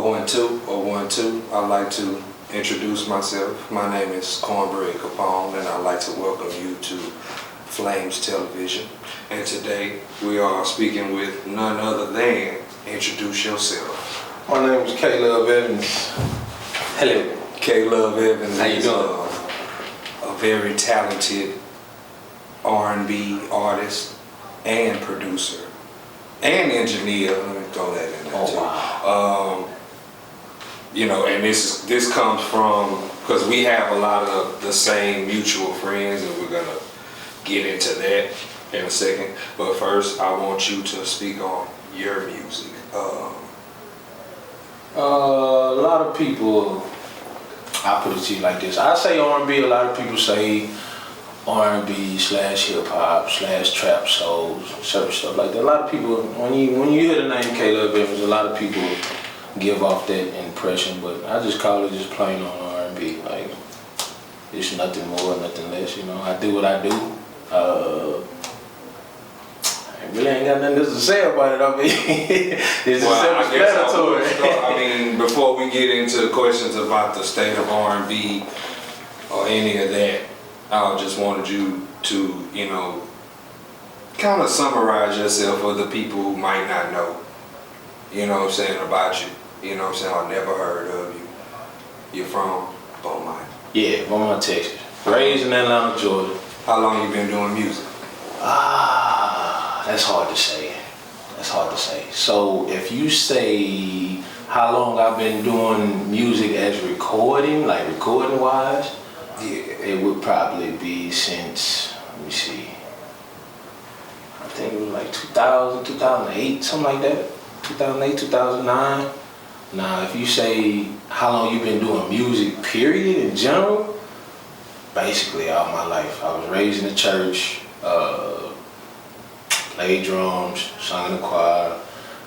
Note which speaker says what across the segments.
Speaker 1: 012. I'd like to introduce myself. My name is Cornbread Capone, and I'd like to welcome you to Flames Television. And today we are speaking with none other than, introduce yourself.
Speaker 2: My name is K Luv Evans.
Speaker 1: Hello. K Luv Evans.
Speaker 2: How you doing?
Speaker 1: A very talented R&B artist and producer and engineer. Let me throw that in there too.
Speaker 2: Wow.
Speaker 1: And this comes from, because we have a lot of the same mutual friends, and we're gonna get into that in a second. But first, I want you to speak on your music.
Speaker 2: A lot of people, I put it to you like this. I say R&B. A lot of people say R&B / hip hop / trap soul, certain stuff like that. A lot of people, when you hear the name K Luv Evans, a lot of people give off that impression, but I just call it just plain on R&B. Like, it's nothing more, nothing less. I do what I do. I really ain't got nothing else to say about it. I mean, it's just self-explanatory.
Speaker 1: Before we get into questions about the state of R&B or any of that, I just wanted you to, kind of summarize yourself for the people who might not know, about you. I never heard of you. You're from Beaumont.
Speaker 2: Yeah, Beaumont, Texas. Raised in Atlanta, Georgia.
Speaker 1: How long you been doing music?
Speaker 2: That's hard to say. So if you say how long I've been doing music as recording, like recording wise,
Speaker 1: yeah,
Speaker 2: it would probably be since, let me see, I think it was like 2000, 2008, something like that. 2008, 2009. Now, if you say how long you've been doing music, period, in general, basically all my life. I was raised in the church, played drums, sung in the choir,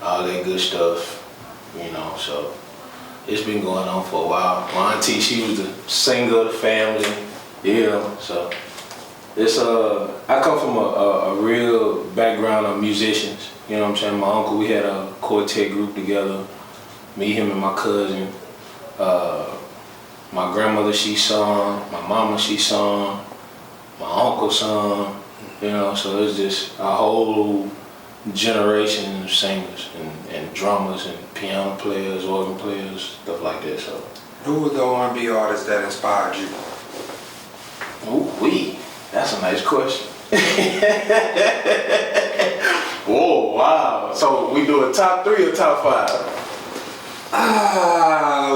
Speaker 2: all that good stuff, so it's been going on for a while. My auntie, she was the singer of the family, so it's I come from a real background of musicians, you know what I'm saying? My uncle, we had a quartet group together, me, him, and my cousin. My grandmother, she sung, my mama, she sung, my uncle sung, so it's just a whole generation of singers and drummers and piano players, organ players, stuff like that. So,
Speaker 1: who were the R&B artists that inspired you?
Speaker 2: Ooh-wee, that's a nice question. Whoa, wow. So we do a top 3 or top 5?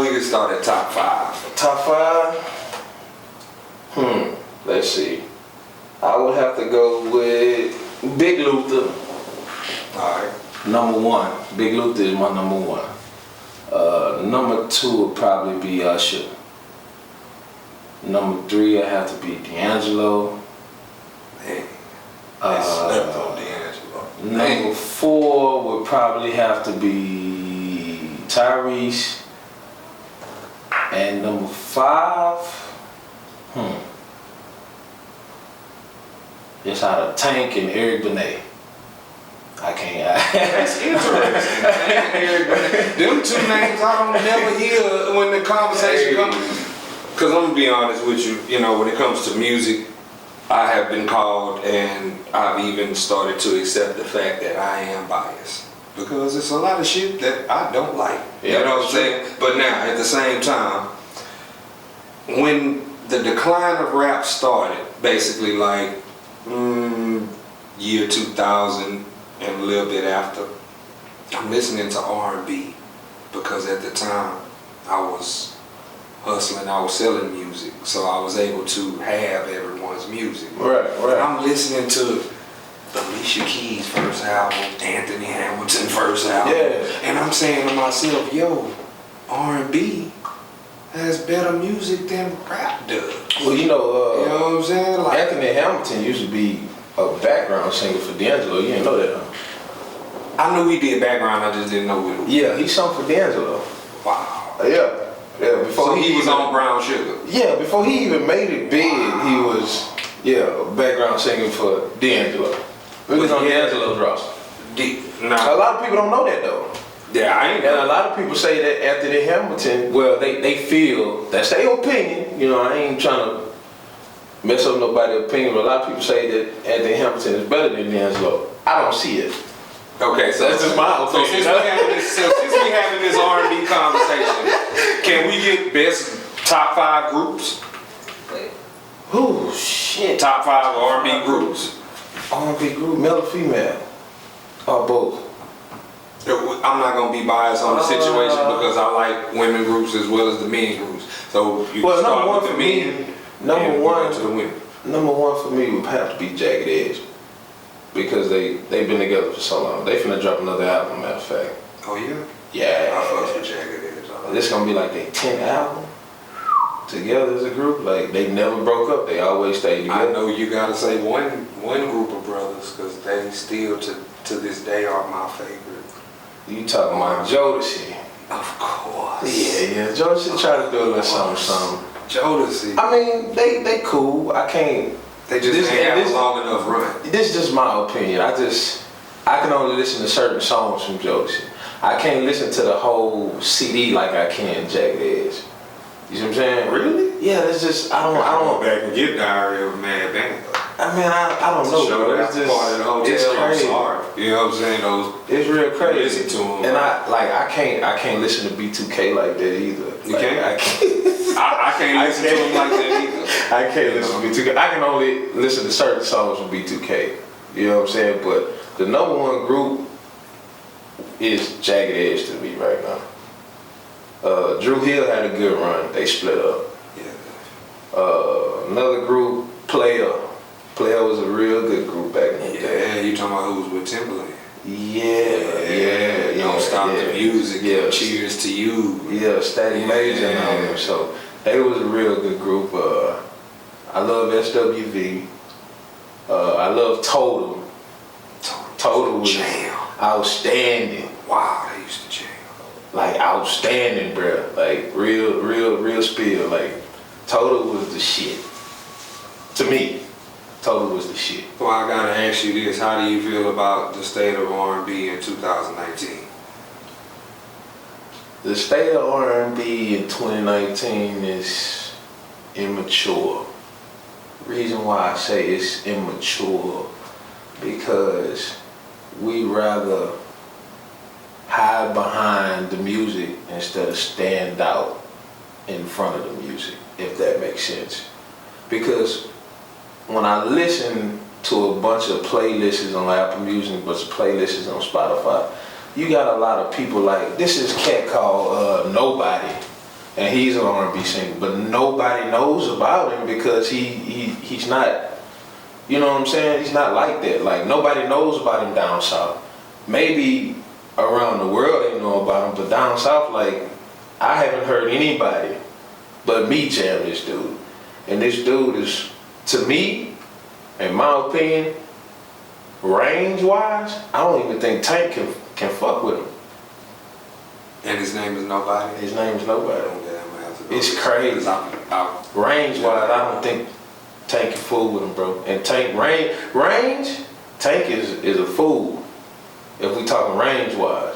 Speaker 1: We can start at top 5.
Speaker 2: Top 5? Let's see. I would have to go with Big Luther.
Speaker 1: Alright.
Speaker 2: Number 1. Big Luther is my number 1. Number 2 would probably be Usher. Number 3 would have to be D'Angelo.
Speaker 1: Hey, I slept on D'Angelo.
Speaker 2: Number 4 would probably have to be Tyrese. And number 5, it's out of Tank and Eric Benet. I can't.
Speaker 1: That's interesting. Tank and Eric Benet. Them 2 names I don't never hear when the conversation comes. Because I'm gonna be honest with you, when it comes to music, I have been called, and I've even started to accept the fact that I am biased. Because it's a lot of shit that I don't like.
Speaker 2: Yeah,
Speaker 1: you know what I'm saying? But now, at the same time, when the decline of rap started, basically like year 2000 and a little bit after, I'm listening to R&B because at the time I was hustling, I was selling music, so I was able to have everyone's music.
Speaker 2: Right.
Speaker 1: I'm listening to Alicia Keys' first album, Anthony Hamilton first album, and I'm saying to myself, R&B has better music than rap does.
Speaker 2: Well,
Speaker 1: you know what I'm saying? Like,
Speaker 2: Anthony Hamilton used to be a background singer for D'Angelo. You didn't know that, huh?
Speaker 1: I knew he did background, I just didn't know it.
Speaker 2: Yeah, he sung for D'Angelo.
Speaker 1: Wow.
Speaker 2: Yeah. Before
Speaker 1: he was on Brown Sugar.
Speaker 2: Yeah, before he even made it big, he was background singing for D'Angelo. He was on D'Angelo's roster. A lot of people don't know that though.
Speaker 1: Yeah, I ain't.
Speaker 2: And a lot of people say that Anthony Hamilton, well, they feel, that's their opinion, you know, I ain't trying to mess up nobody's opinion, but a lot of people say that Anthony Hamilton is better than D'Angelo. I don't see it.
Speaker 1: Okay, so
Speaker 2: that's just my opinion.
Speaker 1: So since we having this R&B conversation, can we get best top 5 groups?
Speaker 2: Oh shit.
Speaker 1: Top 5 R&B groups.
Speaker 2: R&B group, male or female? Or both?
Speaker 1: I'm not gonna be biased on the situation because I like women groups as well as the men groups. So you
Speaker 2: well,
Speaker 1: start
Speaker 2: number one
Speaker 1: with the
Speaker 2: for
Speaker 1: men.
Speaker 2: me, number
Speaker 1: to the women.
Speaker 2: Number one for me would have to be Jagged Edge. Because they've been together for so long. They finna drop another album, matter of fact.
Speaker 1: Oh yeah?
Speaker 2: Yeah.
Speaker 1: I fucks with Jagged Edge.
Speaker 2: This gonna be like their 10th album together as a group. Like they never broke up. They always stayed together.
Speaker 1: I know you gotta say one group of brothers because they still to this day are my favorite.
Speaker 2: You talking about Jodeci?
Speaker 1: Of course.
Speaker 2: Yeah. Jodeci try to do a little something.
Speaker 1: Jodeci.
Speaker 2: I mean, they cool. I can't.
Speaker 1: They just ain't have a long enough run.
Speaker 2: This is just my opinion. I can only listen to certain songs from Jodeci. I can't listen to the whole CD like I can Jagged Edge. You see what I'm saying?
Speaker 1: Really?
Speaker 2: Yeah, that's just I don't
Speaker 1: go back and get Diary of a Mad Band.
Speaker 2: I mean, I don't know.
Speaker 1: Show
Speaker 2: It's
Speaker 1: that
Speaker 2: just
Speaker 1: part of the hotel.
Speaker 2: it's crazy.
Speaker 1: I'm sorry. You know what I'm saying? Those.
Speaker 2: It's real crazy.
Speaker 1: Listen to them.
Speaker 2: And I can't listen to B2K like that either.
Speaker 1: You
Speaker 2: like,
Speaker 1: can't?
Speaker 2: I can't.
Speaker 1: I can't listen to them like that either.
Speaker 2: I can't listen to B2K. I can only listen to certain songs from B2K. You know what I'm saying? But the number one group is Jagged Edge to me right now. Drew Hill had a good run. They split up.
Speaker 1: Yeah.
Speaker 2: Another group, Player. Player was a real good group back in the day.
Speaker 1: Yeah, you talking about who was with Timberland?
Speaker 2: Yeah.
Speaker 1: Don't stop the music.
Speaker 2: Yeah.
Speaker 1: Cheers to you.
Speaker 2: Yeah, Static Major and all them. So they was a real good group. I love SWV. I love Total. Total was outstanding.
Speaker 1: Wow, they used to jam.
Speaker 2: Like outstanding, bro. Like real spill. Like Total was the shit. To me, Total was the shit.
Speaker 1: Well, I gotta ask you this: how do you feel about the state of R&B in 2019?
Speaker 2: The state of R&B in 2019 is immature. Reason why I say it's immature because we rather hide behind the music instead of stand out in front of the music, if that makes sense. Because when I listen to a bunch of playlists on Apple Music, a bunch of playlists on Spotify, you got a lot of people like, this is a cat called Nobody, and he's an R&B singer, but nobody knows about him because he's not, you know what I'm saying? He's not like that. Like nobody knows about him down south. Maybe around the world they know about him, but down south, like I haven't heard anybody but me jam this dude. And this dude is, to me, in my opinion, range-wise, I don't even think Tank can fuck with him.
Speaker 1: And his name is Nobody?
Speaker 2: His name is Nobody.
Speaker 1: Okay,
Speaker 2: it's crazy. Range-wise, I don't think Tank can fool with him, bro. And Tank, range, Tank is a fool. If we talking range-wise,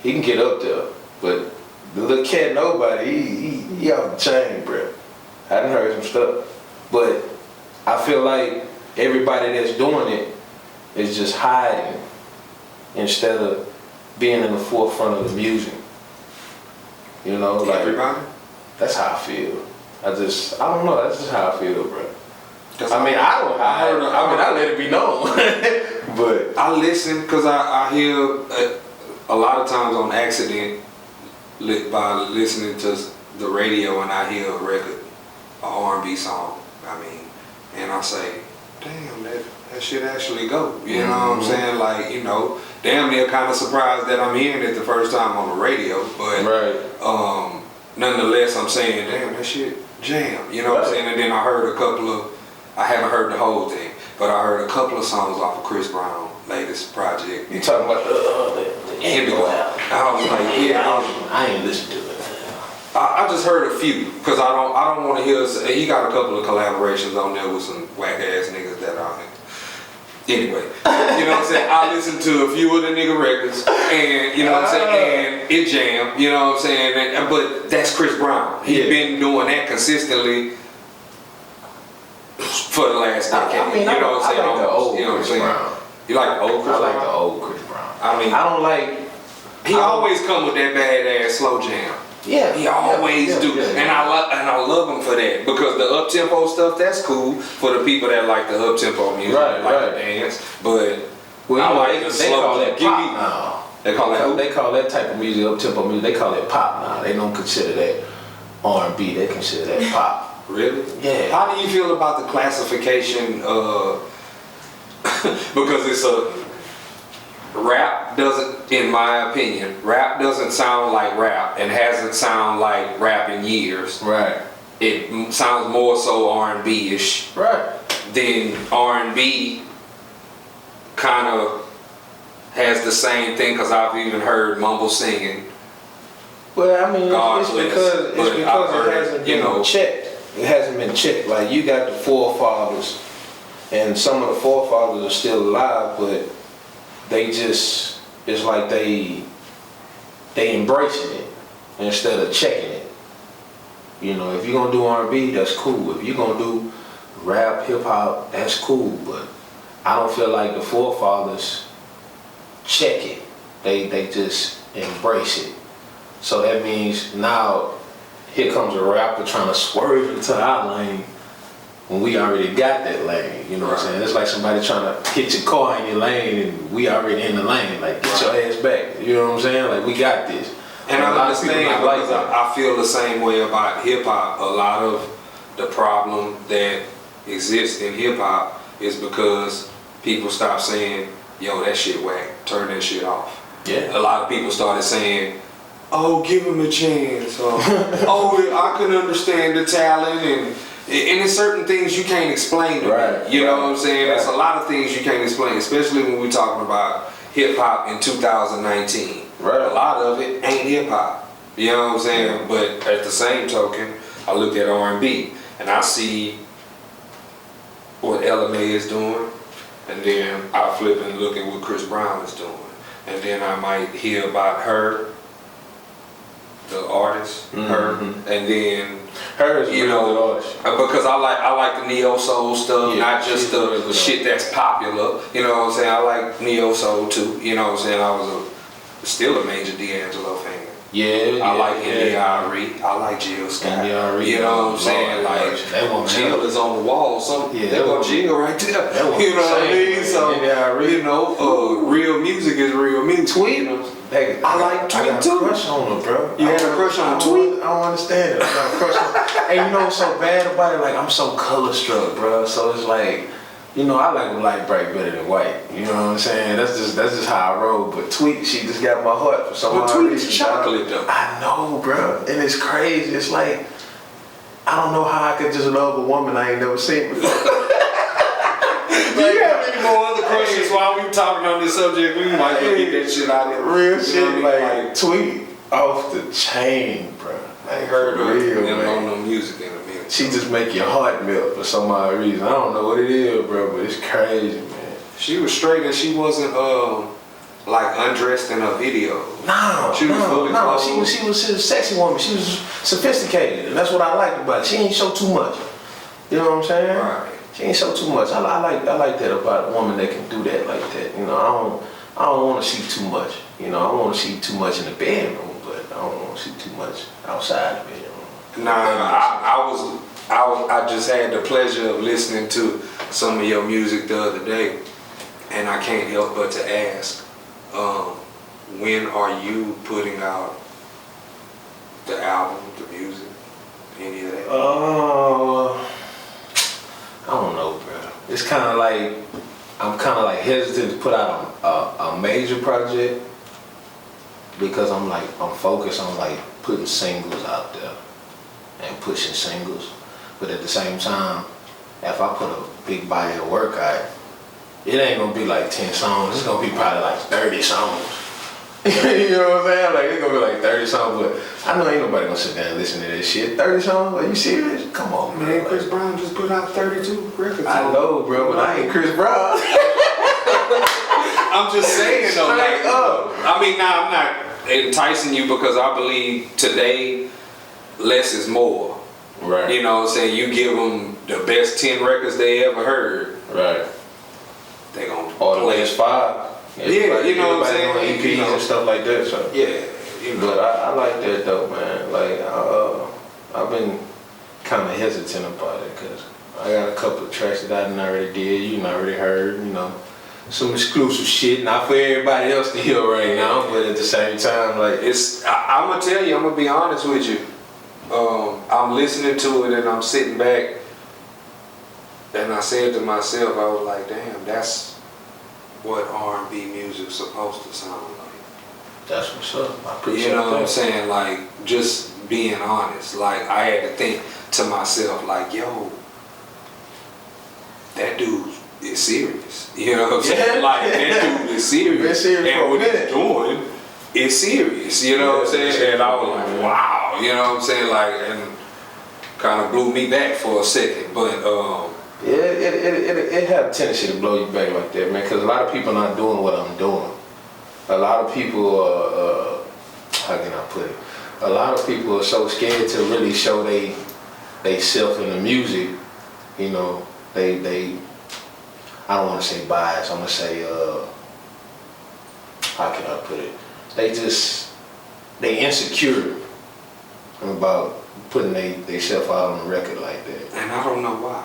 Speaker 2: he can get up there. But the little cat Nobody, he off the chain, bro. I done heard some stuff. But I feel like everybody that's doing it is just hiding instead of being in the forefront of the music. You know, like
Speaker 1: everybody?
Speaker 2: That's how I feel. I don't know, that's just how I feel, bro. I mean, I let it be known. But
Speaker 1: I listen because I hear a lot of times on accident by listening to the radio and I hear a record, an R&B song, I mean, and I say, damn, that shit actually go. You know what I'm saying? Like, you know, damn near kind of surprised that I'm hearing it the first time on the radio, but nonetheless, I'm saying, damn, that shit jam. You know what I'm saying? And then I haven't heard the whole thing, but I heard a couple of songs off of Chris Brown's latest project.
Speaker 2: You talking about the Indigo album?
Speaker 1: I was like, yeah,
Speaker 2: I ain't listened to it.
Speaker 1: I just heard a few because I don't want to hear. He got a couple of collaborations on there with some whack ass niggas that Anyway, you know what I'm saying? I listen to a few of the nigga records, and you know what I'm saying, and it jam. You know what I'm saying? But that's Chris Brown. He's been doing that consistently for the last decade.
Speaker 2: I mean,
Speaker 1: you know what I'm saying?
Speaker 2: I like the old
Speaker 1: you know what I'm
Speaker 2: Chris
Speaker 1: saying?
Speaker 2: Brown.
Speaker 1: You like the old Chris
Speaker 2: I
Speaker 1: Brown?
Speaker 2: like the old Chris Brown.
Speaker 1: I mean,
Speaker 2: I don't like.
Speaker 1: He always come with that badass slow jam.
Speaker 2: Yeah,
Speaker 1: he always do, and I love him for that because the up tempo stuff, that's cool for the people that like the up tempo music, like the dance. But I like the slow.
Speaker 2: Call that pop now. They call that type of music up tempo music. They call it pop now. They don't consider that R&B. They consider that pop.
Speaker 1: Really?
Speaker 2: Yeah.
Speaker 1: How do you feel about the classification? Because it's a rap doesn't, in my opinion, rap doesn't sound like rap and hasn't sound like rap in years.
Speaker 2: Right.
Speaker 1: It sounds more so R&B-ish.
Speaker 2: Right.
Speaker 1: Then R&B kind of has the same thing because I've even heard mumble singing.
Speaker 2: Well, I mean, it's because it hasn't been checked. It hasn't been checked. Like you got the forefathers, and some of the forefathers are still alive, but they just, it's like they embracing it instead of checking it. You know, if you're gonna do R&B, that's cool. If you're gonna do rap, hip hop, that's cool. But I don't feel like the forefathers check it. They just embrace it. So that means now here comes a rapper trying to swerve into our lane when we already got that lane, you know what I'm saying? It's like somebody trying to hit your car in your lane and we already in the lane, like get your ass back, you know what I'm saying? Like we got this.
Speaker 1: And I understand because I feel the same way about hip hop. A lot of the problem that exists in hip hop is because people stop saying, yo, that shit whack, turn that shit off.
Speaker 2: Yeah.
Speaker 1: A lot of people started saying, oh, give him a chance, or oh, I can understand the talent, and there's certain things you can't explain to me. You know what I'm saying? There's a lot of things you can't explain, especially when we're talking about hip hop in 2019.
Speaker 2: Right.
Speaker 1: A lot of it ain't hip hop. You know what I'm saying? But at the same token, I look at R&B and I see what LMA is doing, and then I flip and look at what Chris Brown is doing, and then I might hear about her, the artist, her, and then
Speaker 2: her is
Speaker 1: because I like the neo soul stuff, not just the shit that's popular. You know what I'm saying? I like neo soul too. You know what I'm saying? I was still a major D'Angelo fan. I like N.D.R.E. I like Jill Scott.
Speaker 2: N.D.R.E.
Speaker 1: You know what I'm saying? Like Jill is on the wall. There go Jill right there. You know what I mean? So you know, real music is real music.
Speaker 2: Tweet.
Speaker 1: You know? I like Tweet
Speaker 2: I got
Speaker 1: too.
Speaker 2: A crush on her, bro.
Speaker 1: You had a crush on Tweet?
Speaker 2: I don't understand it. I got a crush on her. And you know what's so bad about it? Like I'm so color struck, bro. So it's like, you know, I like light bright better than white. You know what I'm saying? That's just how I roll. But Tweet, she just got my heart for some odd reason.
Speaker 1: Tweet is chocolate though.
Speaker 2: I know, bro. And it's crazy. It's like, I don't know how I could just love a woman I ain't never seen before.
Speaker 1: Do you have any more other questions while we talking on this subject? We might get that shit out of there.
Speaker 2: Real shit, like Tweet off the chain, bro.
Speaker 1: I ain't heard of them on no music in a minute.
Speaker 2: She just make your heart melt for some odd reason. I don't know what it is, bro, but it's crazy, man.
Speaker 1: She was straight and she wasn't like undressed in a video.
Speaker 2: No,
Speaker 1: she was fully clothed.
Speaker 2: She was a sexy woman. She was sophisticated, and that's what I liked about it. She ain't show too much. You know what I'm saying?
Speaker 1: Right.
Speaker 2: She ain't show too much. I like that about a woman that can do that like that. You know, I don't want to see too much. You know, I don't want to see too much in the bedroom, but I don't want to see too much outside the bedroom.
Speaker 1: I just had the pleasure of listening to some of your music the other day, and I can't help but to ask, when are you putting out the album, the music, any of that?
Speaker 2: I don't know, bro. It's kind of like, I'm kind of like hesitant to put out a major project because I'm focused on like putting singles out there and pushing singles. But at the same time, if I put a big body of work out, it ain't gonna be like 10 songs. It's gonna be probably like 30 songs. You know what I'm saying? Like it's gonna be like 30 songs, but I know ain't nobody gonna sit down and listen to that shit. 30 songs? Are you serious? Come on, man.
Speaker 1: Chris Brown just put out 32 records.
Speaker 2: I know, bro, but I ain't Chris Brown.
Speaker 1: I'm just saying though.
Speaker 2: Straight up.
Speaker 1: I mean, now I'm not enticing you because I believe today less is more.
Speaker 2: Right.
Speaker 1: You know what I'm saying? You give them the best 10 records they ever heard.
Speaker 2: Right.
Speaker 1: They gonna
Speaker 2: Or the
Speaker 1: play.
Speaker 2: last 5.
Speaker 1: Yeah, you know what I'm saying?
Speaker 2: On EPs
Speaker 1: You know.
Speaker 2: and stuff like that. So.
Speaker 1: Yeah. You know.
Speaker 2: But I like that though, man. Like, I've been kind of hesitant about it because I got a couple of tracks that I done already did, you know, already heard, you know, some exclusive shit, not for everybody else to hear right now, but at the same time, like,
Speaker 1: I'm gonna tell you, I'm gonna be honest with you. I'm listening to it and I'm sitting back, and I said to myself, I was like, damn, that's what R&B music's supposed to sound like.
Speaker 2: that's what's up. I appreciate
Speaker 1: You know what I'm
Speaker 2: that.
Speaker 1: saying? Like, just being honest. Like, I had to think to myself, like, yo, that dude is serious. You know what I'm saying?
Speaker 2: Yeah.
Speaker 1: Like, that dude is serious.
Speaker 2: Been serious for
Speaker 1: and
Speaker 2: a
Speaker 1: what
Speaker 2: minute.
Speaker 1: he's doing is serious. You know what I'm saying? And I was like, wow. You know what I'm saying? Like, and kind of blew me back for a second. But,
Speaker 2: Yeah, it had a tendency to blow you back like that, man, because a lot of people not doing what I'm doing. A lot of people, how can I put it? A lot of people are so scared to really show they self in the music, you know, they I don't want to say bias, I'm going to say, how can I put it? They insecure about putting they self out on the record like that.
Speaker 1: and I don't know why.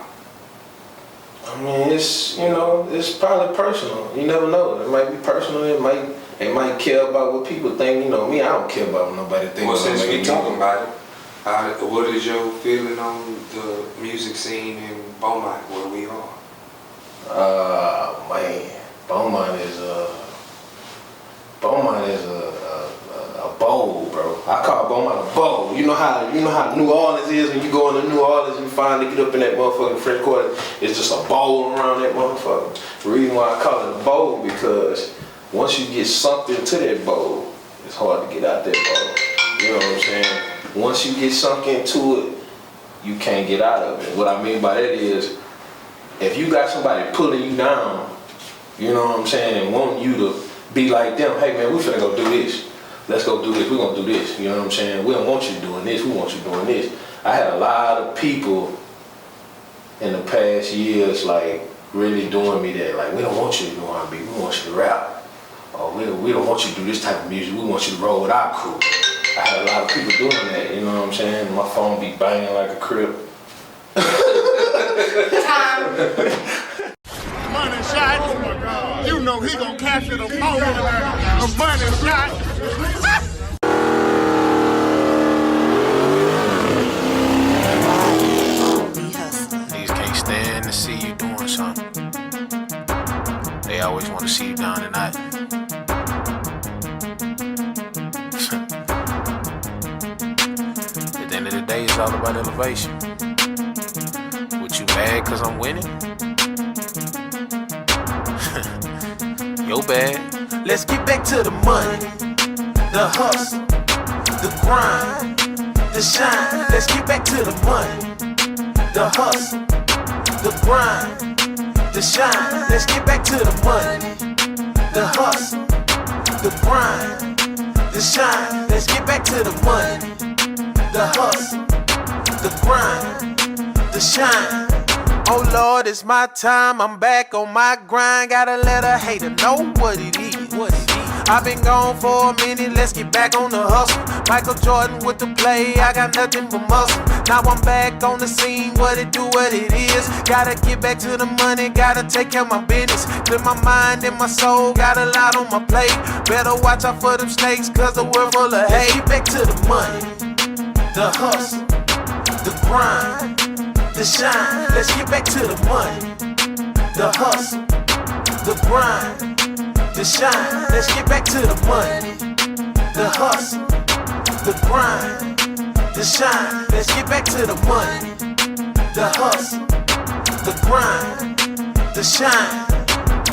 Speaker 2: I mean, it's, you know, it's probably personal. You never know. It might be personal. It might care about what people think. You know, me, I don't care about what nobody thinks.
Speaker 1: Well, since we talking about it, what is your feeling on the music scene in Beaumont, where we are?
Speaker 2: Man, Beaumont is a bowl, bro. I call Beaumont a bowl. You know how New Orleans is when you go into New Orleans and you finally get up in that motherfucking French Quarter. It's just a bowl around that motherfucker. The reason why I call it a bowl because once you get something to that bowl, it's hard to get out that bowl. You know what I'm saying? Once you get something to it, you can't get out of it. What I mean by that is, if you got somebody pulling you down, you know what I'm saying, and wanting you to be like them, hey man, we finna go do this. Let's go do this, we're gonna do this. You know what I'm saying? We don't want you doing this, we want you doing this. I had a lot of people in the past years like really doing me that, like, we don't want you to do R&B, we want you to rap. Or we don't want you to do this type of music, we want you to roll with our crew. I had a lot of people doing that, you know what I'm saying? My phone be banging like a crib.
Speaker 3: Money shot. Oh my God. You know he gonna capture the moment. A money shot.
Speaker 4: Niggas can't stand to see you doing something. They always want to see you down and out. At the end of the day, it's all about elevation. What, you mad cause I'm winning? Yo bad.
Speaker 5: Let's get back to the money, the hustle, the grind, the shine. Let's get back to the money, the hustle, the grind, the shine. Let's get back to the money, the hustle, the grind, the shine. Let's get back to the money, the hustle, the grind, the shine. Oh Lord, it's my time, I'm back on my grind. Gotta let a hater know what it is. I've been gone for a minute, let's get back on the hustle. Michael Jordan with the play, I got nothing but muscle. Now I'm back on the scene, what it do, what it is. Gotta get back to the money, gotta take care of my business. Clear my mind and my soul, got a lot on my plate. Better watch out for them snakes, cause the world full of hate. Get back to the money, the hustle, the grind, the shine. Let's get back to the money, the hustle, the grind, the shine. Let's get back to the money, the hustle, the grind, the shine. Let's get back to the money, the hustle, the grind, the shine.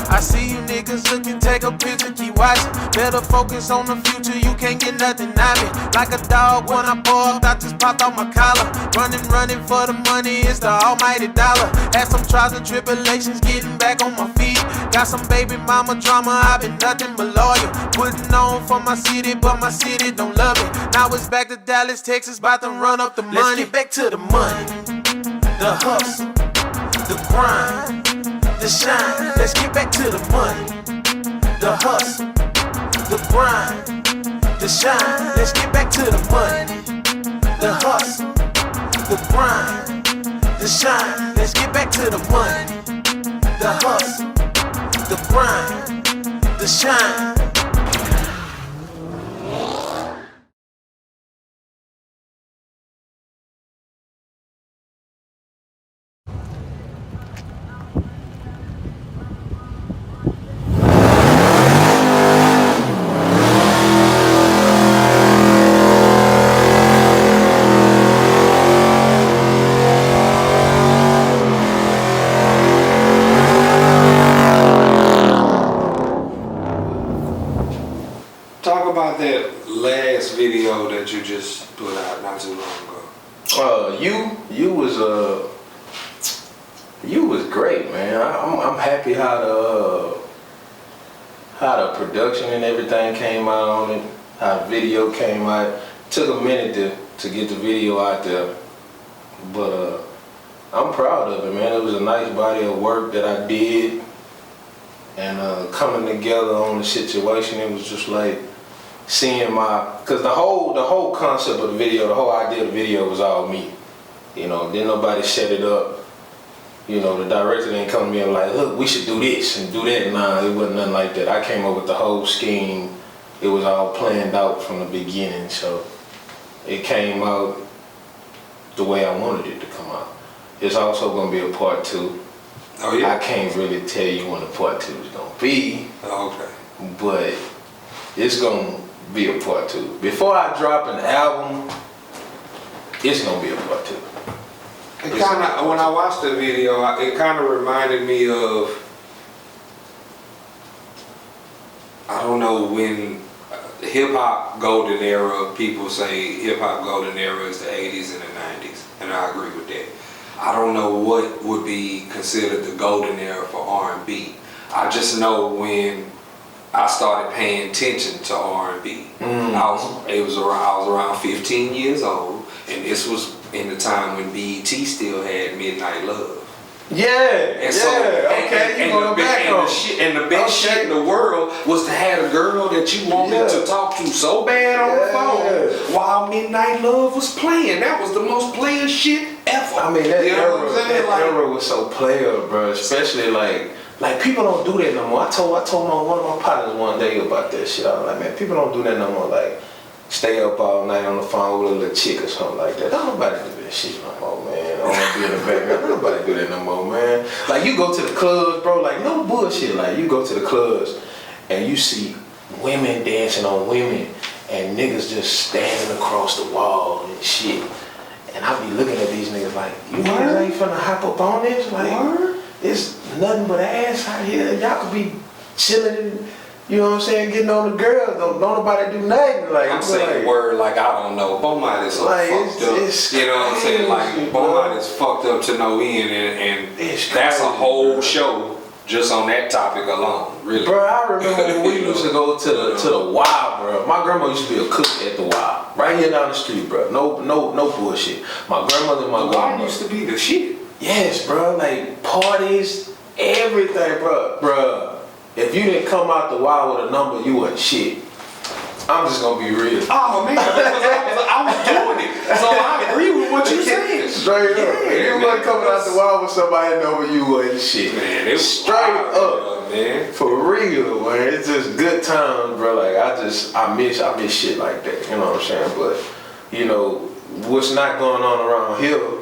Speaker 5: I see you niggas looking, take a picture, keep watching. Better focus on the future, you can't get nothing out of me. Like a dog when I pull up, I just popped off my collar. Running for the money, it's the almighty dollar. Had some trials and tribulations, getting back on my feet. Got some baby mama drama, I've been nothing but loyal. Putting on for my city, but my city don't love it. Now it's back to Dallas, Texas, about to run up the money. Let's get back to the money, the hustle, the grind, the shine. Let's get back to the money, the hustle, the grind, the shine. Let's get back to the money, the hustle, the grind, the shine. Let's get back to the money, the hustle, the grind, the shine.
Speaker 1: Talk about that last video that you just put out not too long ago.
Speaker 2: You was great, man. I'm happy how the production and everything came out on it, how the video came out. Took a minute to get the video out there, but I'm proud of it, man. It was a nice body of work that I did, and coming together on the situation, it was just like seeing cause the whole concept of the video, the whole idea of the video was all me. You know, didn't nobody set it up. You know, the director didn't come to me and like, look, we should do this and do that. Nah, it wasn't nothing like that. I came up with the whole scheme. It was all planned out from the beginning, so it came out the way I wanted it to come out. It's also gonna be a part 2.
Speaker 1: Oh yeah?
Speaker 2: I can't really tell you when the part 2 is gonna be.
Speaker 1: Oh, okay.
Speaker 2: But it's gonna be a part 2. Before I drop an album, it's gonna be a part 2.
Speaker 1: It kinda, when I watched the video, it kinda reminded me of, I don't know, when hip hop golden era, people say hip hop golden era is the 80s and the 90s, and I agree with that. I don't know what would be considered the golden era for R&B. I just know when I started paying attention to R&B. I was around 15 years old, and this was in the time when BET still had Midnight Love.
Speaker 2: Yeah,
Speaker 1: And so, and the best shit in the world was to have a girl that you wanted to talk to so bad on the phone while Midnight Love was playing. That was the most player shit ever.
Speaker 2: I mean, that,
Speaker 1: you know what I'm saying?
Speaker 2: that era was so player, bro. Especially like people don't do that no more. I told one of my partners one day about that shit. I was like, man, people don't do that no more. Like, stay up all night on the phone with a little chick or something like that. Don't nobody do that shit no more, man. I want to be in the background. Don't nobody do that no more, man. Like, you go to the clubs, bro, like, no bullshit. Like, you go to the clubs and you see women dancing on women and niggas just standing across the wall and shit. And I be looking at these niggas like, you niggas ain't finna hop up on this? Like, it's nothing but ass out here. Y'all could be chilling, you know what I'm saying, getting on the girls. Don't nobody do nothing. Like,
Speaker 1: I'm saying word like I don't know. Beaumont is so
Speaker 2: like,
Speaker 1: fucked up. You know what I'm saying? Like, Beaumont is fucked up to no end, and that's a whole show just on that topic alone, really.
Speaker 2: Bro, I remember when we used to go to the Y, bro. My grandma used to be a cook at the Y, right here down the street, bro. No bullshit. My grandmother and my grandma
Speaker 1: used to be the shit.
Speaker 2: Yes, bro. Like parties, everything, bro. If you didn't come out the Y with a number, you wasn't shit. I'm just gonna be real.
Speaker 1: Oh man, I was doing it, so I agree with what you saying.
Speaker 2: Straight up, if you wasn't coming out the Y with somebody number, you wasn't shit.
Speaker 1: Man, it was
Speaker 2: straight up,
Speaker 1: man.
Speaker 2: For real, man. It's just good times, bro. Like I miss shit like that. You know what I'm saying? But you know what's not going on around here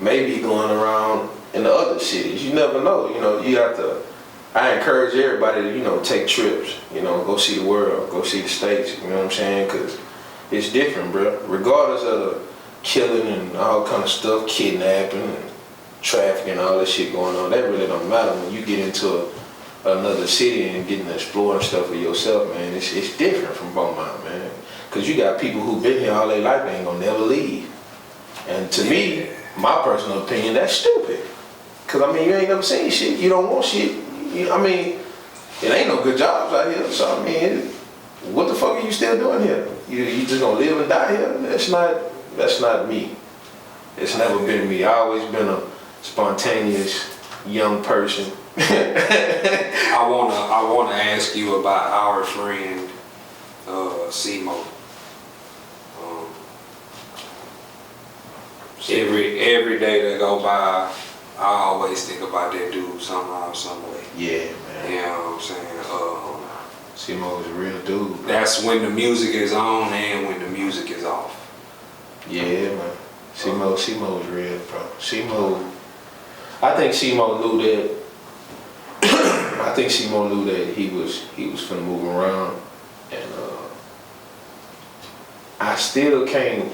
Speaker 2: may be going around in the other cities. You never know. You know, you have to. I encourage everybody to, you know, take trips, you know, go see the world, go see the States, you know what I'm saying? Because it's different, bro. Regardless of killing and all kind of stuff, kidnapping and trafficking, all that shit going on, that really don't matter when you get into another city and getting to explore stuff for yourself, man, it's different from Beaumont, man. Cause you got people who've been here all their life, they ain't gonna never leave. And to me, my personal opinion, that's stupid. Cause I mean, you ain't never seen shit. You don't want shit. I mean, it ain't no good jobs out here. So I mean, what the fuck are you still doing here? You just gonna live and die here? That's not me. It's never been me. I always been a spontaneous young person.
Speaker 1: I wanna ask you about our friend Simo. Every day that go by, I always think about that dude somehow, some way.
Speaker 2: Yeah, man.
Speaker 1: You know what I'm saying?
Speaker 2: Simo is a real dude.
Speaker 1: That's when the music is on and when the music is off.
Speaker 2: Yeah, man. Simo is real, bro. Simo, I think Simo knew that. I think Simo knew that he was finna move around, and I still can't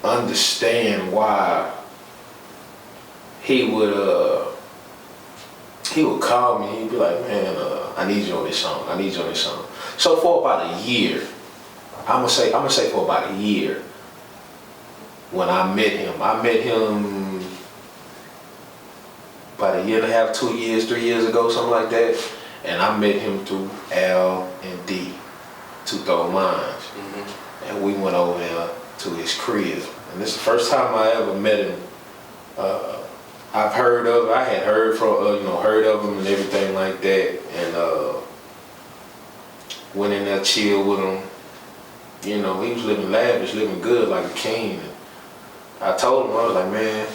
Speaker 2: understand why he would call me. He'd be like, man, I need you on this song. I need you on this song. So for about a year, I'm gonna say for about a year, when I met him about a year and a half, 2 years, 3 years ago, something like that. And I met him through L and D, Two Throw Lines. Mm-hmm. And we went over there to his crib. And this is the first time I ever met him. I had heard of him and everything like that. And went in there, chilled with him. You know, he was living lavish, living good like a king. And I told him, I was like, man,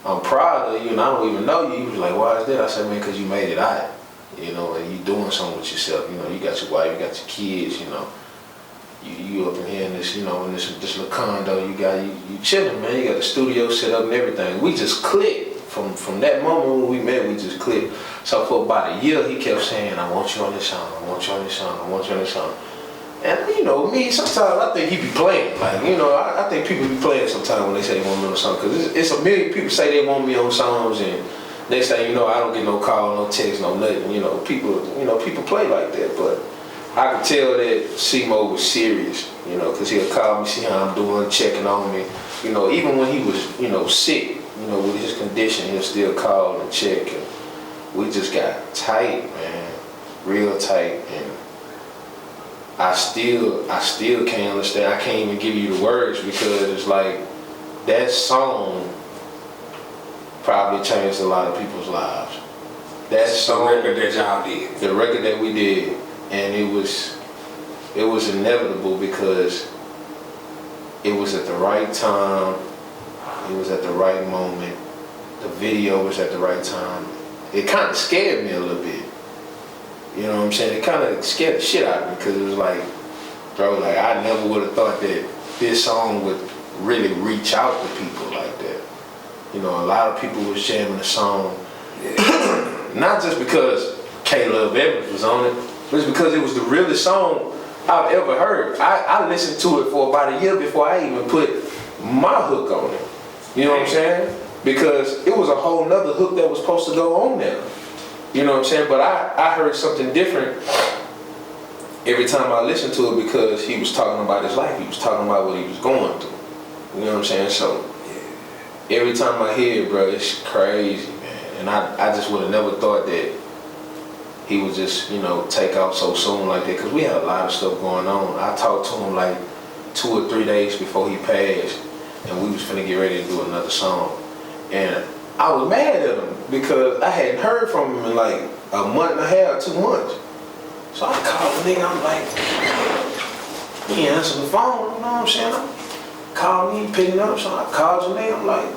Speaker 2: I'm proud of you and I don't even know you. He was like, why is that? I said, man, because you made it out. You know, and you doing something with yourself. You know, you got your wife, you got your kids, you know. You up in here in this, you know, in this little condo, you chilling, man. You got the studio set up and everything. We just clicked. From that moment when we met, we just clicked. So for about a year, he kept saying, I want you on this song, I want you on this song, I want you on this song. And you know, me, sometimes I think he be playing. Like, you know, I think people be playing sometimes when they say they want me on a song. Because it's a million people say they want me on songs, and next thing you know, I don't get no call, no text, no nothing. You know, people play like that. But I could tell that Simo was serious, you know, because he'll call me, see how I'm doing, checking on me. You know, even when he was, you know, sick, you know, with his condition, he'll still call and check. And we just got tight, man, real tight. And I still can't understand. I can't even give you the words because it's like that song probably changed a lot of people's lives. That song,
Speaker 1: the record that y'all did.
Speaker 2: The record that we did, and it was inevitable because it was at the right time. It was at the right moment. The video was at the right time. It kind of scared me a little bit. You know what I'm saying? It kind of scared the shit out of me because it was like, bro, like I never would have thought that this song would really reach out to people like that. You know, a lot of people was jamming the song, not just because K Luv Evans was on it, but it's because it was the realest song I've ever heard. I listened to it for about a year before I even put my hook on it. You know what I'm saying? Because it was a whole nother hook that was supposed to go on there. You know what I'm saying? But I heard something different every time I listened to it because he was talking about his life. He was talking about what he was going through. You know what I'm saying? So every time I hear it, bro, it's crazy, man. And I just would have never thought that he would just, you know, take off so soon like that because we had a lot of stuff going on. I talked to him like 2 or 3 days before he passed, and we was finna get ready to do another song. And I was mad at him because I hadn't heard from him in like a month and a half, 2 months. So I called the nigga, I'm like, he ain't answering the phone, you know what I'm saying? I called me, he picking up, so I called the nigga, I'm like,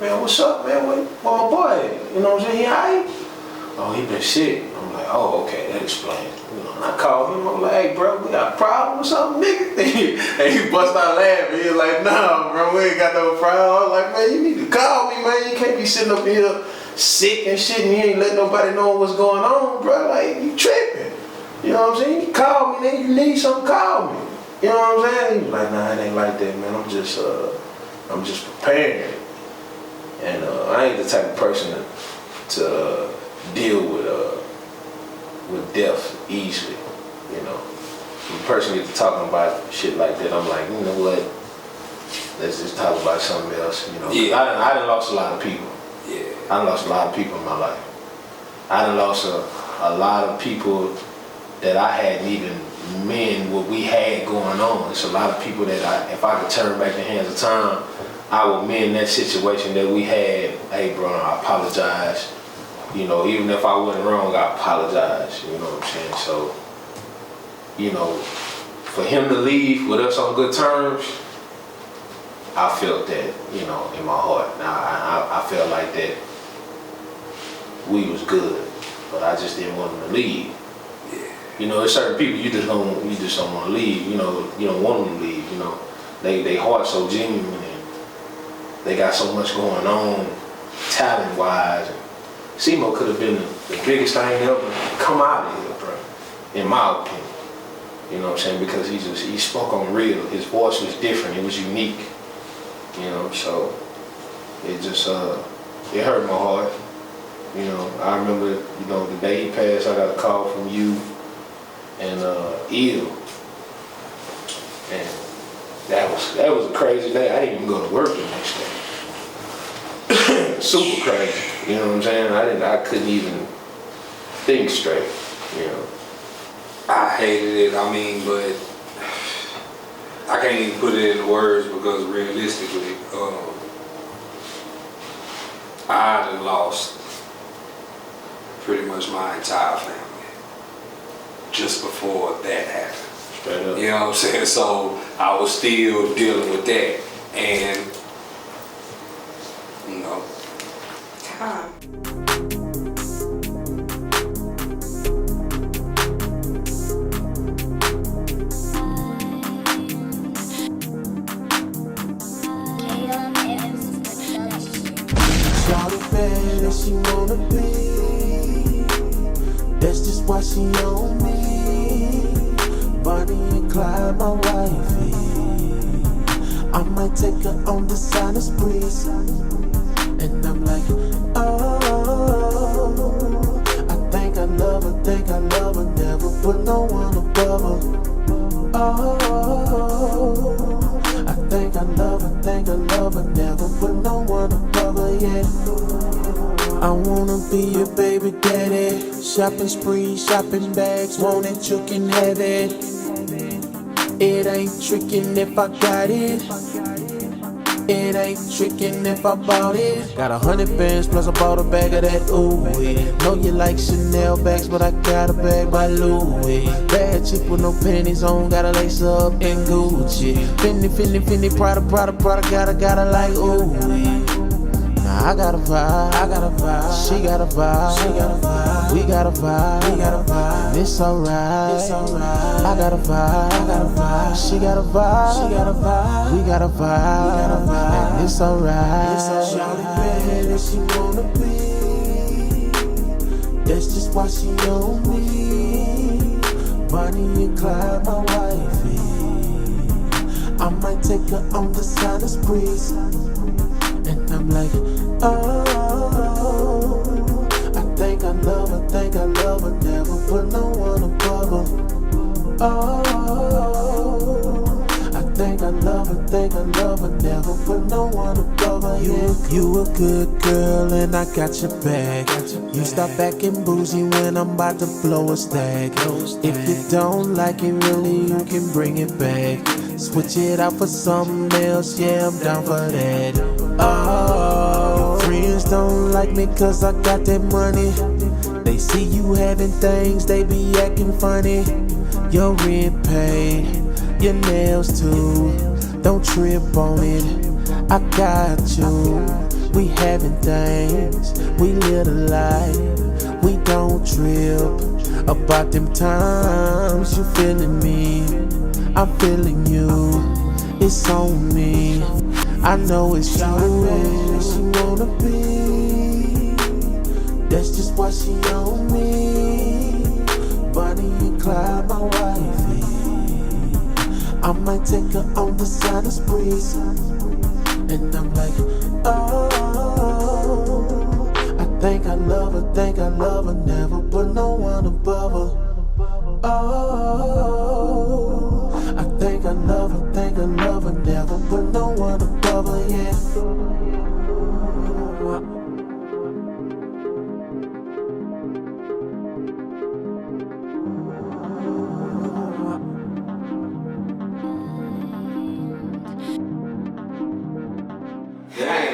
Speaker 2: man, what's up, man? Where my boy? You know what I'm saying? He alright? Oh, he been sick. I'm like, oh, okay, that explains. You know, and I called him, I'm like, hey, bro, we got a problem or something, nigga? And he bust out laughing. He was like, nah, bro, we ain't got no problem. I was like, man, you need to call me, man. You can't be sitting up here sick and shit and you ain't letting nobody know what's going on, bro. Like, you tripping. You know what I'm saying? You call me, nigga, you need something, call me. You know what I'm saying? He was like, nah, it ain't like that, man. I'm just preparing. And I ain't the type of person to deal with with death easily, you know. When a person gets to talking about shit like that, I'm like, you know what? Let's just talk about something else, you know.
Speaker 1: Yeah.
Speaker 2: I done lost a lot of people.
Speaker 1: Yeah.
Speaker 2: I done lost a lot of people in my life. I done lost a lot of people that I hadn't even meant what we had going on. It's a lot of people that if I could turn back the hands of time, I would mend that situation that we had. Hey, bro, I apologize. You know, even if I wasn't wrong, I apologize. You know what I'm saying? So, you know, for him to leave with us on good terms, I felt that, you know, in my heart. Now, I felt like that we was good, but I just didn't want him to leave.
Speaker 1: Yeah.
Speaker 2: You know, there's certain people you just don't want to leave. You know, you don't want them to leave. You know, they heart so genuine and they got so much going on, talent wise. Simo could have been the biggest thing ever come out of here, bro. In my opinion, you know what I'm saying? Because he spoke on real. His voice was different. It was unique. You know, so it just it hurt my heart. You know, I remember, you know, the day he passed, I got a call from you and Eel. And that was a crazy day. I didn't even go to work the next day. Super crazy. You know what I'm saying? I couldn't even think straight, you know.
Speaker 1: I hated it, I mean, but I can't even put it in words because realistically, I done lost pretty much my entire family just before that happened.
Speaker 2: Straight up.
Speaker 1: You know what I'm saying? So I was still dealing with that, and you know.
Speaker 5: Shawty bad as she wanna be. That's just why she on me. Bonnie and Clyde, my wifey. I might take her on the side of sprees. And I'm like, oh, I think I love her, never put no one above her. Oh, I think I love her, never put no one above her yet. I wanna be your baby daddy. Shopping spree, shopping bags, want it, you can have it. It ain't tricking if I got it. It ain't tricking if I bought it. Got 100 bands plus I bought a bag of that ooey. Know you like Chanel bags, but I got a bag by Louis. Bad chick with no panties on, gotta lace up in Gucci. Fendi, Prada, gotta like ooey. Nah, I got a vibe, she got a vibe, we got a vibe, it's alright. I got a vibe, she got a vibe, we got a vibe, and it's alright. Shawty bad as she wanna be. That's just why she on me. Bonnie and Clyde, my wifey. I might take her on the side of sprees. And I'm like, oh, I think I love her, never put no one above her. Oh, I think I love her, never put no one above her. You a good girl and I got your back. You stop acting bougie when I'm about to blow a stack. If you don't like it really, you can bring it back. Switch it out for something else, yeah, I'm down for that. Oh, your friends don't like me cause I got that money. They see you having things, they be acting funny. Your rent paid, your nails too. Don't trip on it, I got you. We having things, we live a life. We don't trip about them times. You feeling me, I'm feeling you. It's on me, I know it's true. She wanna be. That's just why she on me. Bonnie and Clyde, my wifey. I might take her on the side of sprees. And I'm like, oh, I think I love her, never but no one above her. Oh, I think I love her, never, but no one above her, yeah.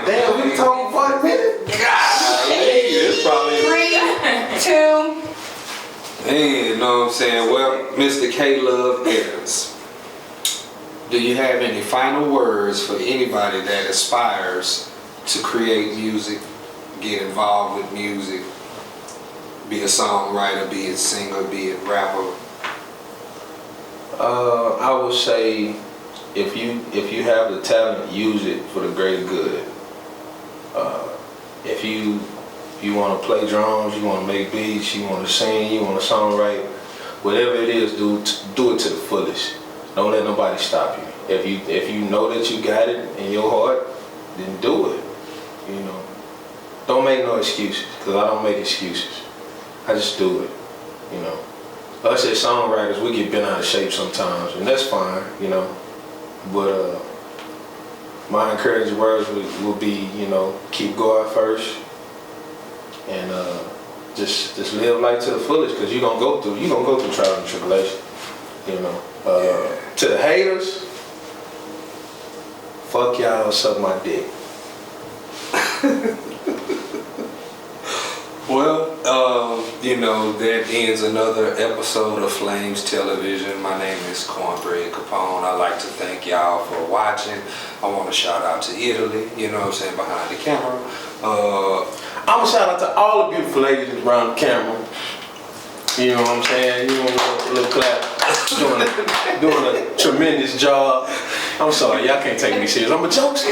Speaker 2: Damn, we talking 40 minutes?
Speaker 1: It's probably
Speaker 6: 3, 2.
Speaker 1: Hey, you know what I'm saying? Well, Mr. K Luv Evans, do you have any final words for anybody that aspires to create music, get involved with music, be a songwriter, be a singer, be a rapper?
Speaker 2: I would say if you have the talent, use it for the greater good. If you want to play drums, you want to make beats, you want to sing, you want to songwrite, whatever it is, do it to the fullest. Don't let nobody stop you. If you know that you got it in your heart, then do it. You know, don't make no excuses, because I don't make excuses. I just do it. You know, us as songwriters, we get bent out of shape sometimes, and that's fine. You know, but my encouraging words will be, you know, keep going first, and just live life to the fullest, because you're gonna go through trials and tribulation. You know, to the haters, fuck y'all, suck my dick.
Speaker 1: Well, you know, that ends another episode of Flames Television. My name is Cornbread Capone. I'd like to thank y'all for watching. I want to shout out to Italy, you know what I'm saying, behind the camera.
Speaker 2: I'm gonna shout out to all the beautiful ladies around the camera. You know what I'm saying? You know, a little clap. Doing a tremendous job. I'm sorry, y'all can't take me serious. I'm a jokester.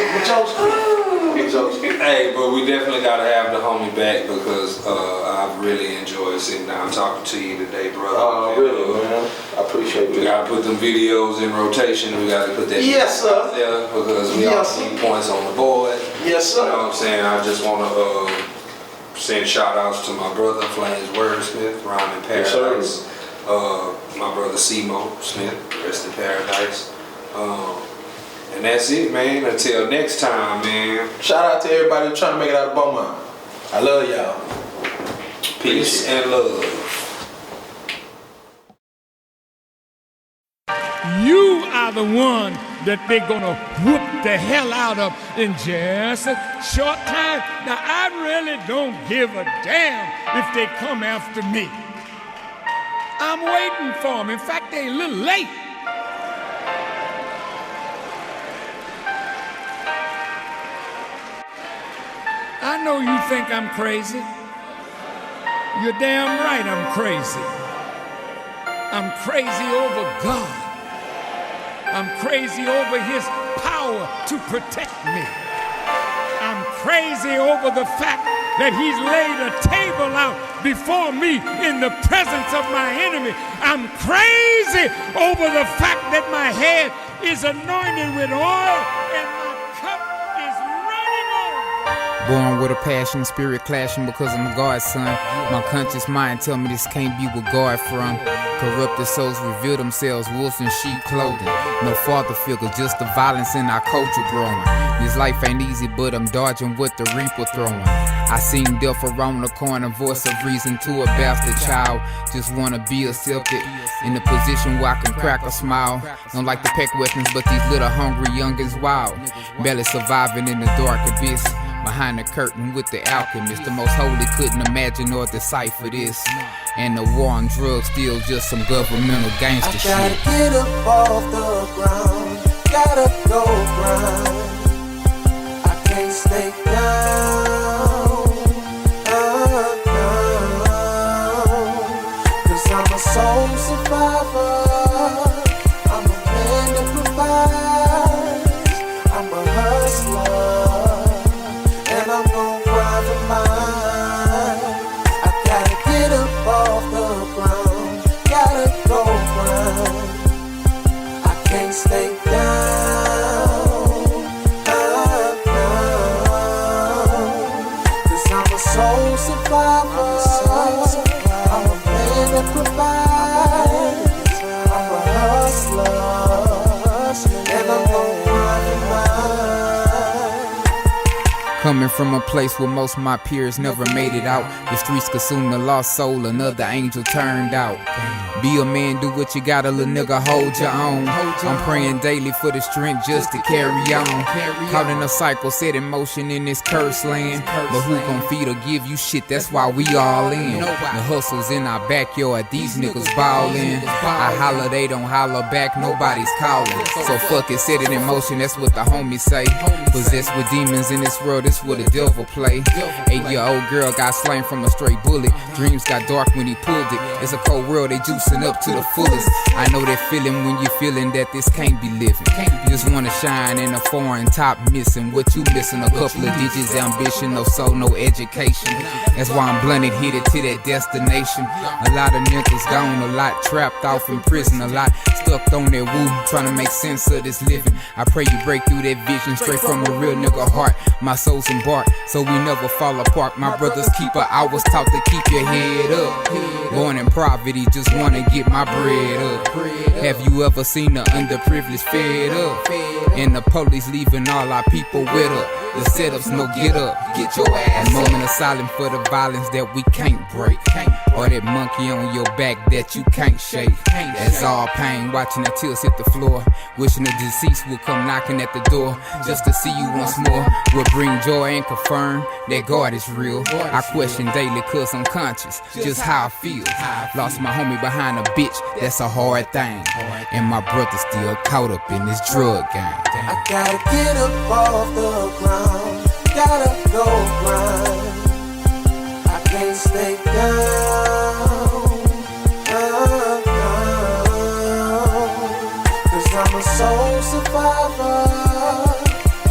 Speaker 1: Hey, but we definitely gotta have the homie back, because I've really enjoyed sitting down talking to you today, brother.
Speaker 2: Oh, really, man? I appreciate it.
Speaker 1: We gotta put them videos in rotation. We gotta put that
Speaker 2: Yes, sir.
Speaker 1: out there, because we all need points on the board.
Speaker 2: Yes, sir.
Speaker 1: You know what I'm saying? I just wanna send shout outs to my brother Flames Wordsmith, Rhyme in Paradise. My brother Simo Smith, rest in paradise. And that's it, man. Until next time, man.
Speaker 2: Shout out to everybody who's trying to make it out of Beaumont. I love y'all.
Speaker 1: Peace and love.
Speaker 7: You are the one that they're gonna whoop the hell out of in just a short time. Now, I really don't give a damn if they come after me. I'm waiting for them. In fact, they're a little late. I know you think I'm crazy. You're damn right I'm crazy. I'm crazy over God. I'm crazy over His power to protect me. I'm crazy over the fact that He's laid a table out before me in the presence of my enemy. I'm crazy over the fact that my head is anointed with oil and my cup is running over.
Speaker 8: Born with a passion, spirit clashing because I'm God's son. My conscious mind tell me this can't be where God from. Corrupted souls reveal themselves, wolves in sheep clothing. No father figure, just the violence in our culture growing. This life ain't easy, but I'm dodging what the reaper throwing. I seen death around the corner, voice of reason to a bastard child. Just wanna be accepted in a position where I can crack a smile. Don't like to pack weapons, but these little hungry youngins wild. Barely surviving in the dark abyss. Behind the curtain with the alchemist, the most holy couldn't imagine or decipher this. And the war on drugs still just some governmental gangster shit.
Speaker 5: I gotta get up off the ground, gotta go grind. I can't stay down, cause I'm a soul survivor. I'm a man that provides. I'm a hustler. And I'm gon' grind for mine. I gotta get up off the ground, gotta go grind. I can't stay down.
Speaker 8: Coming from a place where most of my peers never made it out. The streets consumed a lost soul, another angel turned out. Be a man, do what you gotta, little nigga, hold your own. I'm praying daily for the strength just to carry on. Caught in a cycle, set in motion in this cursed land. But who gon' feed or give you shit, that's why we all in. The hustle's in our backyard, these niggas ballin'. I holler, they don't holler back, nobody's calling. So fuck it, set it in motion, that's what the homies say. Possessed with demons in this world, this what the devil play. 8-year-old girl got slain from a stray bullet. Dreams got dark when he pulled it. It's a cold world, they juicing up to the fullest. I know that feeling when you're feeling that this can't be living. Just wanna shine in a foreign top, missing what you missing. A couple of digits, ambition, no soul, no education. That's why I'm blunted, headed to that destination. A lot of niggas gone, a lot trapped off in prison, a lot stuck on that woo, trying to make sense of this living. I pray you break through that vision straight from a real nigga heart. My soul's embarked, so we never fall apart. My brother's keeper, I was taught to keep your head up. Born in poverty, just wanna get my bread up. Have you ever seen the underprivileged fed up? And the police leaving all our people with up. The setups no get up, get your ass. A moment of silence for the violence that we can't break. Or that monkey on your back that you can't shake. That's all pain, watching the tears hit the floor. Wishing the deceased would come knocking at the door just to see you once more. Will bring joy and confirm that God is real. I question daily cause I'm conscious, just how I feel. Lost my homie behind a bitch, that's a hard thing. And my brother still caught up in this drug game.
Speaker 5: I gotta get up off the ground, gotta go grind. I can't stay down, cause I'm a soul survivor.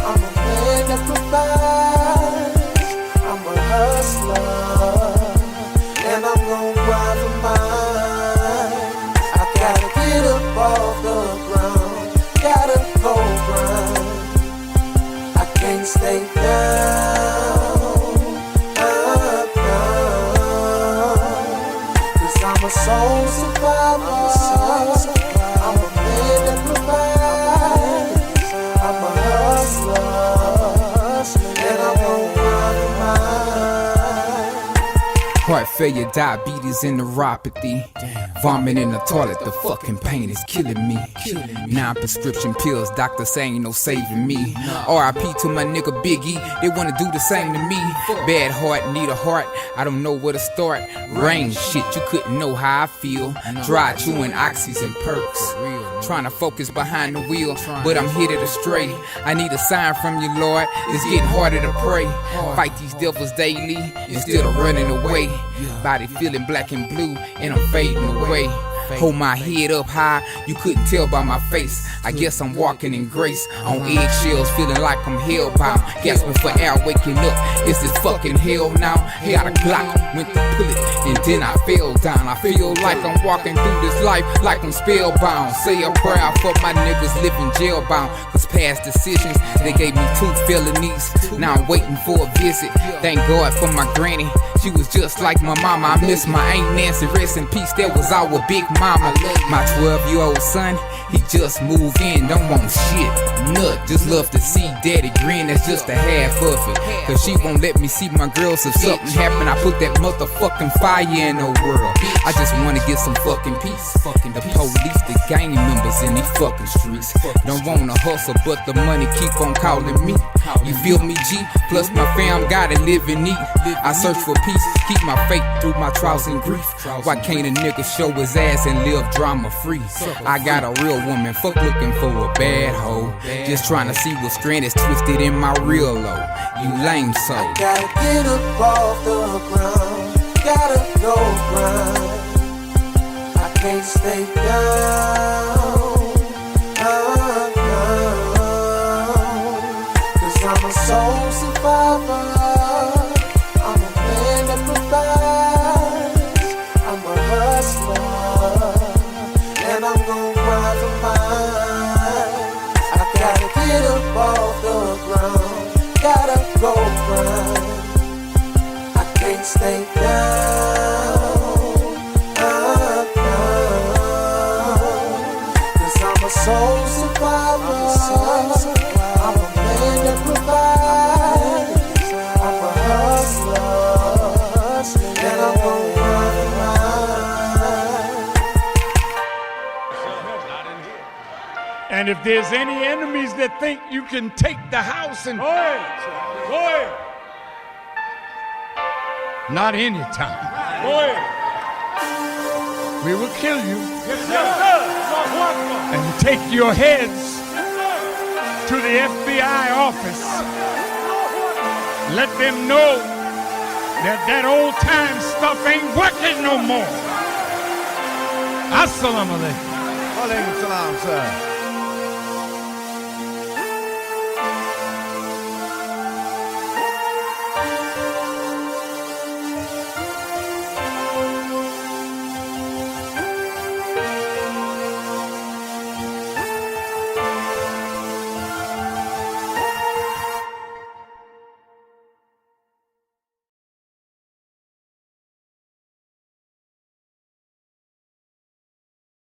Speaker 5: I'm a man that provides. I'm a hustler, and I'm gon' grind for mine. I gotta get up off the ground, gotta go grind. I can't stay down, cause I'm a soul survivor. I'm a man that provides. I'm a hustler, and I'm gon' grind for mine.
Speaker 8: Heart failure, diabetes, and neuropathy. Vomit in the toilet, the fucking pain is killing me. 9 prescription pills, doctor saying ain't no saving me. R.I.P. to my nigga Biggie, they wanna do the same to me. Bad heart, need a heart, I don't know where to start. Rain shit, you couldn't know how I feel. Dry chewing oxys and perks. Trying to focus behind the wheel, but I'm headed astray. I need a sign from you, Lord, it's getting harder to pray. Fight these devils daily, instead of running away. Body feeling black and blue, and I'm fading away. Hold my head up high, you couldn't tell by my face. I guess I'm walking in grace, on eggshells, feeling like I'm hellbound. Gasping for air, waking up, is this fucking hell now? Got a Glock, went to pull it, and then I fell down. I feel like I'm walking through this life like I'm spellbound. Say a prayer for my niggas living jailbound, cause past decisions, they gave me 2 felonies. Now I'm waiting for a visit, thank God for my granny. She was just like my mama. I miss my Aunt Nancy, rest in peace, that was our big mama. My 12-year-old son, he just moved in, don't want shit, nut. Just love to see daddy grin, that's just a half of it. Cause she won't let me see my girls. If something happen, I put that motherfucking fire in the world. I just wanna get some fucking peace. The police, the gang members in these fucking streets. Don't wanna hustle, but the money keep on calling me. You feel me, G? Plus my fam gotta live and eat. I search for peace, keep my faith through my trials and grief. Why can't a nigga show his ass and live drama free? I got a real woman, fuck looking for a bad hoe. Just trying to see what strand is twisted in my real low. You lame so.
Speaker 5: I gotta get up off the ground, gotta go grind. I can't stay down, cause I'm a soul survivor. I'm a man that provides. I'm a hustler, and I'm gon' grind for mine. I gotta get up off the ground, gotta go grind. I can't stay down, cause I'm a soul survivor. I'm a man that provides.
Speaker 7: And if there's any enemies that think you can take the house and... Go ahead. Not any time. Go ahead. We will kill you. Yes, sir. And take your heads to the FBI office. Let them know that old time stuff ain't working no more. Assalamu alaikum.
Speaker 3: Alaikum salam, sir.